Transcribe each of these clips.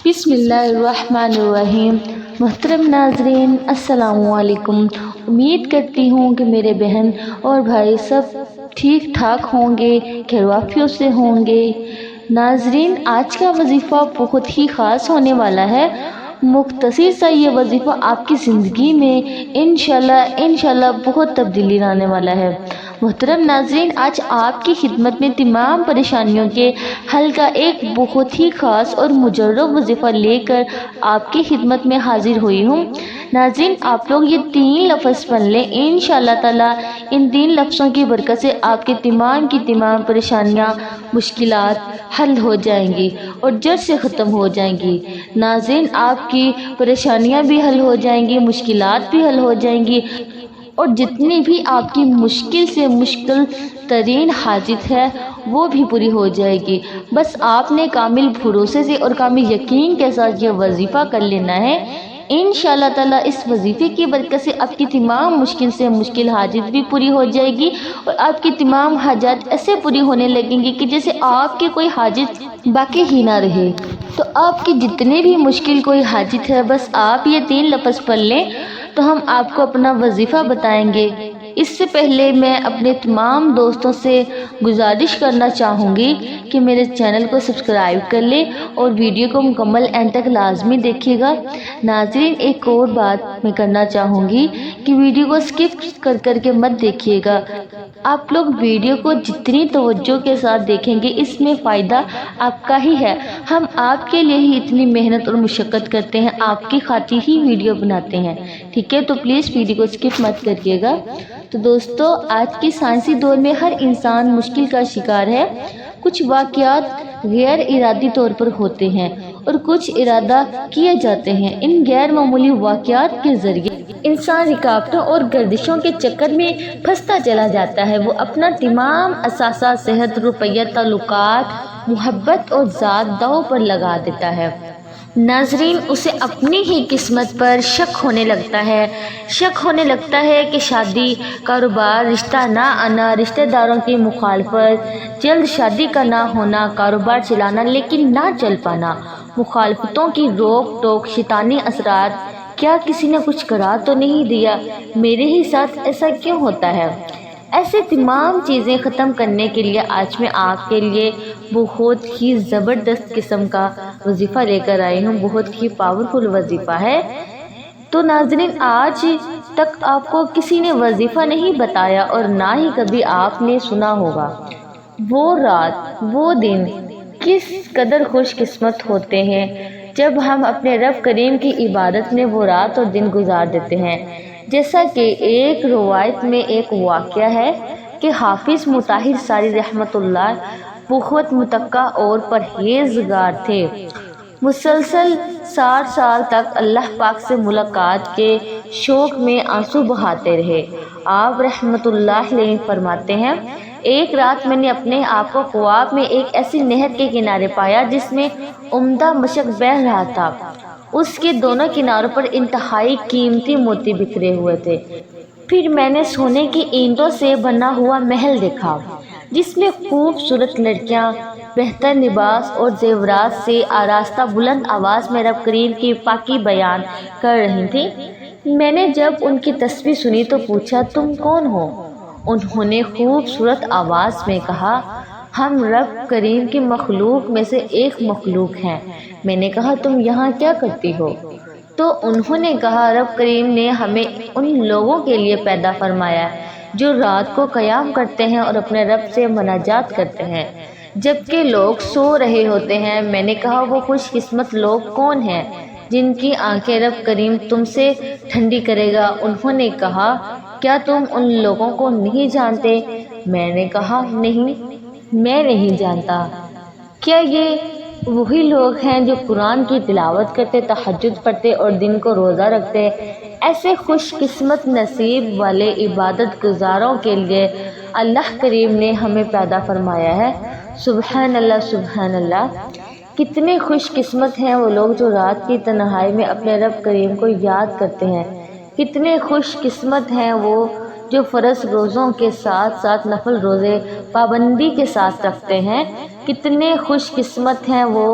بسم اللہ الرحمن الرحیم۔ محترم ناظرین السلام علیکم۔ امید کرتی ہوں کہ میرے بہن اور بھائی سب ٹھیک ٹھاک ہوں گے، خیر وافیت سے ہوں گے۔ ناظرین، آج کا وظیفہ بہت ہی خاص ہونے والا ہے۔ مختصر سا یہ وظیفہ آپ کی زندگی میں انشاءاللہ بہت تبدیلی لانے والا ہے۔ محترم ناظرین، آج آپ کی خدمت میں تمام پریشانیوں کے حل کا ایک بہت ہی خاص اور مجرب وظیفہ لے کر آپ کی خدمت میں حاضر ہوئی ہوں۔ ناظرین، آپ لوگ یہ 3 لفظ پڑھ لیں، انشاءاللہ تعالی ان 3 لفظوں کی برکت سے آپ کی تمام پریشانیاں، مشکلات حل ہو جائیں گی اور جڑ سے ختم ہو جائیں گی۔ ناظرین، آپ کی پریشانیاں بھی حل ہو جائیں گی، مشکلات بھی حل ہو جائیں گی اور جتنی بھی آپ کی مشکل سے مشکل ترین حاجت ہے وہ بھی پوری ہو جائے گی۔ بس آپ نے کامل بھروسے سے اور کامل یقین کے ساتھ یہ وظیفہ کر لینا ہے۔ انشاءاللہ تعالی اس وظیفے کی برکت سے آپ کی تمام مشکل سے مشکل حاجت بھی پوری ہو جائے گی اور آپ کی تمام حاجات ایسے پوری ہونے لگیں گی کہ جیسے آپ کی کوئی حاجت باقی ہی نہ رہے۔ تو آپ کی جتنی بھی مشکل کوئی حاجت ہے، بس آپ یہ 3 لفظ پڑھ لیں تو ہم آپ کو اپنا وظیفہ بتائیں گے۔ اس سے پہلے میں اپنے تمام دوستوں سے گزارش کرنا چاہوں گی کہ میرے چینل کو سبسکرائب کر لیں اور ویڈیو کو مکمل اینڈ تک لازمی دیکھیے گا۔ ناظرین، ایک اور بات میں کرنا چاہوں گی کہ ویڈیو کو سکپ کر کے مت دیکھیے گا۔ آپ لوگ ویڈیو کو جتنی توجہ کے ساتھ دیکھیں گے اس میں فائدہ آپ کا ہی ہے۔ ہم آپ کے لیے ہی اتنی محنت اور مشقت کرتے ہیں، آپ کی خاطر ہی ویڈیو بناتے ہیں، ٹھیک ہے؟ تو پلیز ویڈیو کو سکپ مت کریے گا۔ تو دوستو، آج کے سائنسی دور میں ہر انسان مشکل کا شکار ہے۔ کچھ واقعات غیر ارادی طور پر ہوتے ہیں اور کچھ ارادہ کیے جاتے ہیں۔ ان غیر معمولی واقعات کے ذریعے انسان رکاوٹوں اور گردشوں کے چکر میں پھنستا چلا جاتا ہے۔ وہ اپنا تمام اثاثہ، صحت، روپیہ، تعلقات، محبت اور ذات داؤ پر لگا دیتا ہے۔ ناظرین، اسے اپنی ہی قسمت پر شک ہونے لگتا ہے۔ شک ہونے لگتا ہے کہ شادی، کاروبار، رشتہ نہ آنا، رشتہ داروں کی مخالفت، جلد شادی کا نہ ہونا، کاروبار چلانا لیکن نہ چل پانا، مخالفتوں کی روک ٹوک، شیطانی اثرات، کیا کسی نے کچھ کرا تو نہیں دیا، میرے ہی ساتھ ایسا کیوں ہوتا ہے؟ ایسے تمام چیزیں ختم کرنے کے لیے آج میں آپ کے لیے بہت ہی زبردست قسم کا وظیفہ لے کر آئی ہوں۔ بہت ہی پاورفل وظیفہ ہے۔ تو ناظرین، آج تک آپ کو کسی نے وظیفہ نہیں بتایا اور نہ ہی کبھی آپ نے سنا ہوگا۔ وہ رات، وہ دن کس قدر خوش قسمت ہوتے ہیں جب ہم اپنے رب کریم کی عبادت میں وہ رات اور دن گزار دیتے ہیں۔ جیسا کہ ایک روایت میں ایک واقعہ ہے کہ حافظ مطہر ساری رحمۃ اللہ بہت متقی اور پرہیزگار تھے۔ مسلسل 60 سال تک اللہ پاک سے ملاقات کے شوق میں آنسو بہاتے رہے۔ آپ رحمۃ اللہ علیہ فرماتے ہیں، ایک رات میں نے اپنے آپ کو خواب میں ایک ایسی نہر کے کنارے پایا جس میں عمدہ مشک بہہ رہا تھا۔ اس کے دونوں کناروں پر انتہائی قیمتی موتی بکھرے ہوئے تھے۔ پھر میں نے سونے کی اینٹوں سے بنا ہوا محل دیکھا جس میں خوبصورت لڑکیاں بہتر لباس اور زیورات سے آراستہ بلند آواز میں رب کریم کی پاکی بیان کر رہی تھیں۔ میں نے جب ان کی تسبیح سنی تو پوچھا، تم کون ہو؟ انہوں نے خوبصورت آواز میں کہا، ہم رب کریم کی مخلوق میں سے ایک مخلوق ہیں۔ میں نے کہا، تم یہاں کیا کرتی ہو؟ تو انہوں نے کہا، رب کریم نے ہمیں ان لوگوں کے لیے پیدا فرمایا جو رات کو قیام کرتے ہیں اور اپنے رب سے مناجات کرتے ہیں جبکہ لوگ سو رہے ہوتے ہیں۔ میں نے کہا، وہ خوش قسمت لوگ کون ہیں جن کی آنکھیں رب کریم تم سے ٹھنڈی کرے گا؟ انہوں نے کہا، کیا تم ان لوگوں کو نہیں جانتے؟ میں نے کہا، نہیں، میں نہیں جانتا۔ کیا یہ وہی لوگ ہیں جو قرآن کی تلاوت کرتے، تہجد پڑھتے اور دن کو روزہ رکھتے؟ ایسے خوش قسمت نصیب والے عبادت گزاروں کے لیے اللہ کریم نے ہمیں پیدا فرمایا ہے۔ سبحان اللہ، سبحان اللہ۔ کتنے خوش قسمت ہیں وہ لوگ جو رات کی تنہائی میں اپنے رب کریم کو یاد کرتے ہیں۔ کتنے خوش قسمت ہیں وہ جو فرض روزوں کے ساتھ ساتھ نفل روزے پابندی کے ساتھ رکھتے ہیں۔ کتنے خوش قسمت ہیں وہ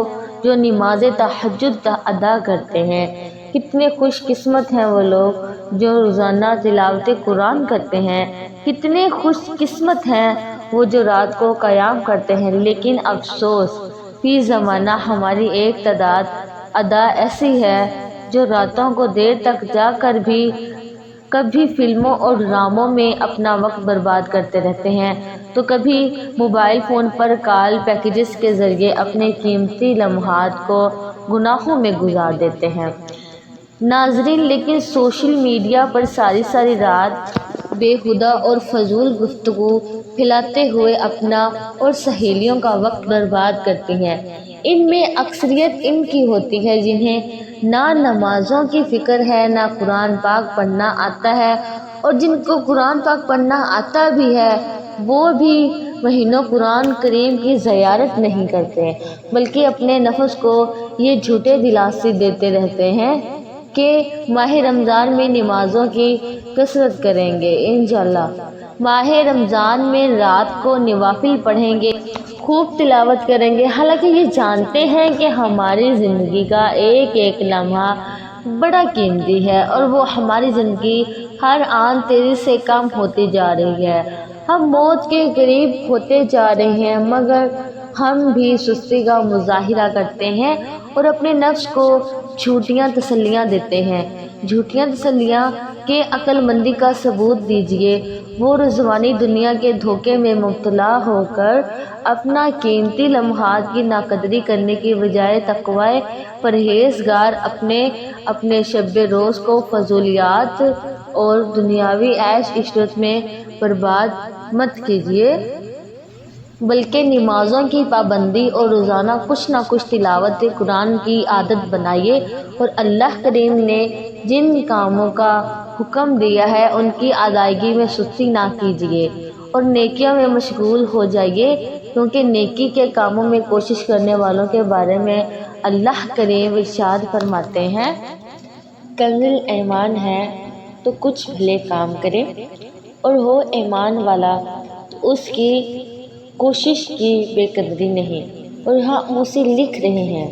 جو نماز تہجد ادا کرتے ہیں۔ کتنے خوش قسمت ہیں وہ لوگ جو روزانہ تلاوت قرآن کرتے ہیں۔ کتنے خوش قسمت ہیں وہ جو رات کو قیام کرتے ہیں۔ لیکن افسوس، فی زمانہ ہماری ایک تعداد ادا ایسی ہے جو راتوں کو دیر تک جا کر بھی کبھی فلموں اور ڈراموں میں اپنا وقت برباد کرتے رہتے ہیں، تو کبھی موبائل فون پر کال پیکجز کے ذریعے اپنے قیمتی لمحات کو گناہوں میں گزار دیتے ہیں۔ ناظرین، لیکن سوشل میڈیا پر ساری رات بےہودہ اور فضول گفتگو پھیلاتے ہوئے اپنا اور سہیلیوں کا وقت برباد کرتی ہیں۔ ان میں اکثریت ان کی ہوتی ہے جنہیں نہ نمازوں کی فکر ہے، نہ قرآن پاک پڑھنا آتا ہے، اور جن کو قرآن پاک پڑھنا آتا بھی ہے وہ بھی مہینوں قرآن کریم کی زیارت نہیں کرتے، بلکہ اپنے نفس کو یہ جھوٹے دلاسے دیتے رہتے ہیں کہ ماہ رمضان میں نمازوں کی کثرت کریں گے، انشاءاللہ ماہ رمضان میں رات کو نوافل پڑھیں گے، خوب تلاوت کریں گے، حالانکہ یہ جانتے ہیں کہ ہماری زندگی کا ایک ایک لمحہ بڑا قیمتی ہے اور وہ ہماری زندگی ہر آن تیزی سے کم ہوتی جا رہی ہے، ہم موت کے قریب ہوتے جا رہے ہیں، مگر ہم بھی سستی کا مظاہرہ کرتے ہیں اور اپنے نفس کو جھوٹیاں تسلیاں دیتے ہیں۔ جھوٹیاں تسلیاں کہ عقل مندی کا ثبوت دیجیے۔ وہ رضوانی دنیا کے دھوکے میں مبتلا ہو کر اپنا قیمتی لمحات کی ناقدری کرنے کی بجائے تقوی پرہیزگار اپنے شب روز کو فضولیات اور دنیاوی عیش عشرت میں برباد مت کیجیے، بلکہ نمازوں کی پابندی اور روزانہ کچھ نہ کچھ تلاوت قرآن کی عادت بنائیے، اور اللہ کریم نے جن کاموں کا حکم دیا ہے ان کی ادائیگی میں سستی نہ کیجیے اور نیکیوں میں مشغول ہو جائیے، کیونکہ نیکی کے کاموں میں کوشش کرنے والوں کے بارے میں اللہ کریم ارشاد فرماتے ہیں، کنز ایمان ہے تو کچھ بھلے کام کرے اور ہو ایمان والا تو اس کی کوشش کی بے قدری نہیں، اور ہم اسے لکھ رہے ہیں۔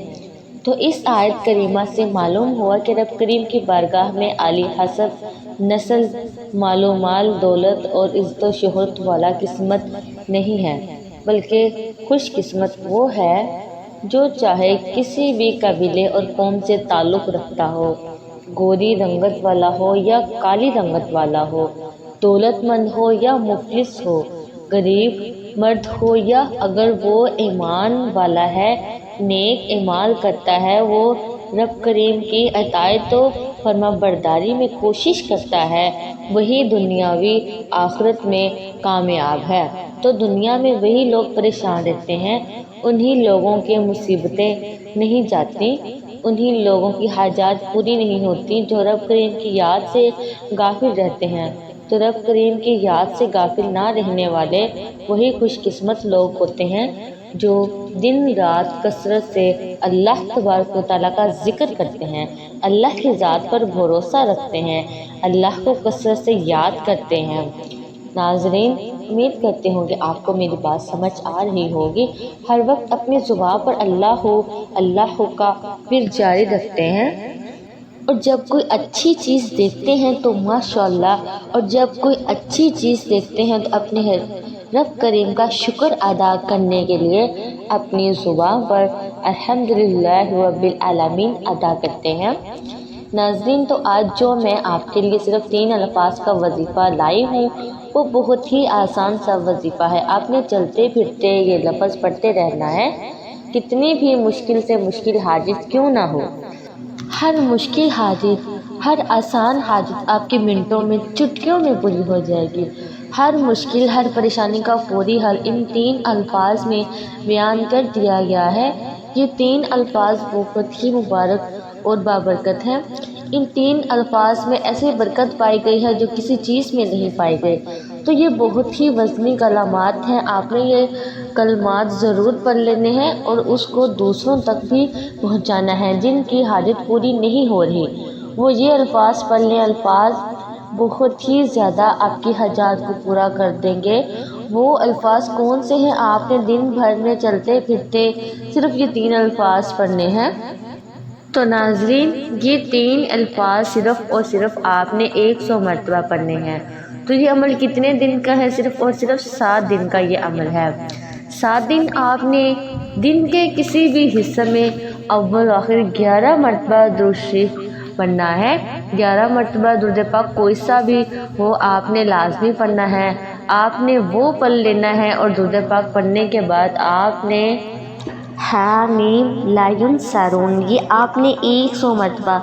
تو اس آیت کریمہ سے معلوم ہوا کہ رب کریم کی بارگاہ میں عالی حسب نسل، مال و مال، دولت اور عزت و شہرت والا قسمت نہیں ہے، بلکہ خوش قسمت وہ ہے جو چاہے کسی بھی قبیلے اور قوم سے تعلق رکھتا ہو، گوری رنگت والا ہو یا کالی رنگت والا ہو، دولت مند ہو یا مفلس ہو، غریب مرد ہو یا اگر وہ ایمان والا ہے، نیک اعمال کرتا ہے، وہ رب کریم کی اطاعت و فرما برداری میں کوشش کرتا ہے، وہی دنیاوی آخرت میں کامیاب ہے۔ تو دنیا میں وہی لوگ پریشان رہتے ہیں، انہی لوگوں کی مصیبتیں نہیں جاتی، انہی لوگوں کی حاجات پوری نہیں ہوتی جو رب کریم کی یاد سے غافل رہتے ہیں۔ تو رب کریم کی یاد سے غافل نہ رہنے والے وہی خوش قسمت لوگ ہوتے ہیں جو دن رات کثرت سے اللہ تبارک و تعالیٰ کا ذکر کرتے ہیں، اللہ کی ذات پر بھروسہ رکھتے ہیں، اللہ کو کثرت سے یاد کرتے ہیں۔ ناظرین، امید کرتے ہوں کہ آپ کو میری بات سمجھ آ رہی ہوگی۔ ہر وقت اپنی زبان پر اللہ ہو کا ورد جاری رکھتے ہیں، اور جب کوئی اچھی چیز دیکھتے ہیں تو ماشاءاللہ، اور جب کوئی اچھی چیز دیکھتے ہیں تو اپنے رب کریم کا شکر ادا کرنے کے لیے اپنی زبان پر الحمدللہ رب العالمین ادا کرتے ہیں۔ ناظرین، تو آج جو میں آپ کے لیے صرف 3 الفاظ کا وظیفہ لائی ہوں وہ بہت ہی آسان سا وظیفہ ہے۔ آپ نے چلتے پھرتے یہ لفظ پڑھتے رہنا ہے، کتنی بھی مشکل سے مشکل حاجت کیوں نہ ہو، ہر مشکل حاجت، ہر آسان حاجت آپ کے منٹوں میں، چٹکیوں میں پوری ہو جائے گی۔ ہر مشکل، ہر پریشانی کا فوری حل ان 3 الفاظ میں بیان کر دیا گیا ہے۔ یہ 3 الفاظ بہت ہی مبارک اور بابرکت ہیں۔ ان 3 الفاظ میں ایسی برکت پائی گئی ہے جو کسی چیز میں نہیں پائی گئی۔ تو یہ بہت ہی وزنی کلمات ہیں، آپ نے یہ کلمات ضرور پڑھ لینے ہیں اور اس کو دوسروں تک بھی پہنچانا ہے جن کی حاجت پوری نہیں ہو رہی۔ وہ یہ الفاظ پڑھ لیں، الفاظ بہت ہی زیادہ آپ کی حاجات کو پورا کر دیں گے وہ الفاظ کون سے ہیں؟ آپ نے دن بھر میں چلتے پھرتے صرف یہ 3 الفاظ پڑھنے ہیں۔ تو ناظرین یہ 3 الفاظ صرف اور صرف آپ نے 100 مرتبہ پڑھنے ہیں۔ تو یہ عمل کتنے دن کا ہے؟ صرف اور صرف 7 دن کا یہ عمل ہے۔ 7 دن آپ نے دن کے کسی بھی حصے میں اول آخر 11 مرتبہ درود شریف پڑھنا ہے۔ 11 مرتبہ درود پاک کوئی سا بھی ہو آپ نے لازمی پڑھنا ہے۔ آپ نے وہ پڑھ لینا ہے اور درود پاک پڑھنے کے بعد آپ نے حامیم لائن سارون یہ آپ نے 100 مرتبہ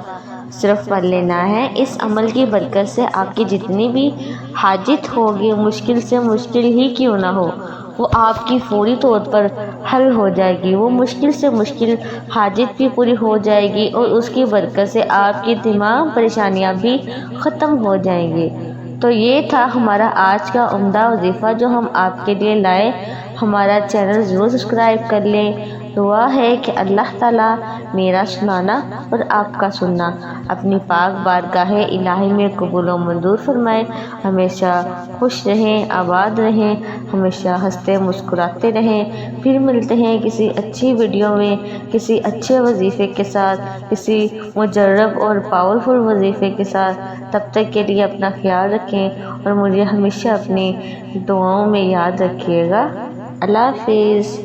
صرف پڑھ لینا ہے۔ اس عمل کی برکت سے آپ کی جتنی بھی حاجت ہوگی، مشکل سے مشکل ہی کیوں نہ ہو، وہ آپ کی فوری طور پر حل ہو جائے گی۔ وہ مشکل سے مشکل حاجت بھی پوری ہو جائے گی اور اس کی برکت سے آپ کی تمام پریشانیاں بھی ختم ہو جائیں گی۔ تو یہ تھا ہمارا آج کا عمدہ وظیفہ جو ہم آپ کے لیے لائے۔ ہمارا چینل ضرور سبسکرائب کر لیں۔ دعا ہے کہ اللہ تعالیٰ میرا سنانا اور آپ کا سننا اپنی پاک بارگاہ الہی میں قبول و منظور فرمائے۔ ہمیشہ خوش رہیں، آباد رہیں، ہمیشہ ہنستے مسکراتے رہیں۔ پھر ملتے ہیں کسی اچھی ویڈیو میں، کسی اچھے وظیفے کے ساتھ، کسی مجرب اور پاورفل وظیفے کے ساتھ۔ تب تک کے لیے اپنا خیال رکھیں اور مجھے ہمیشہ اپنی دعاؤں میں یاد رکھیے گا۔ اللہ حافظ۔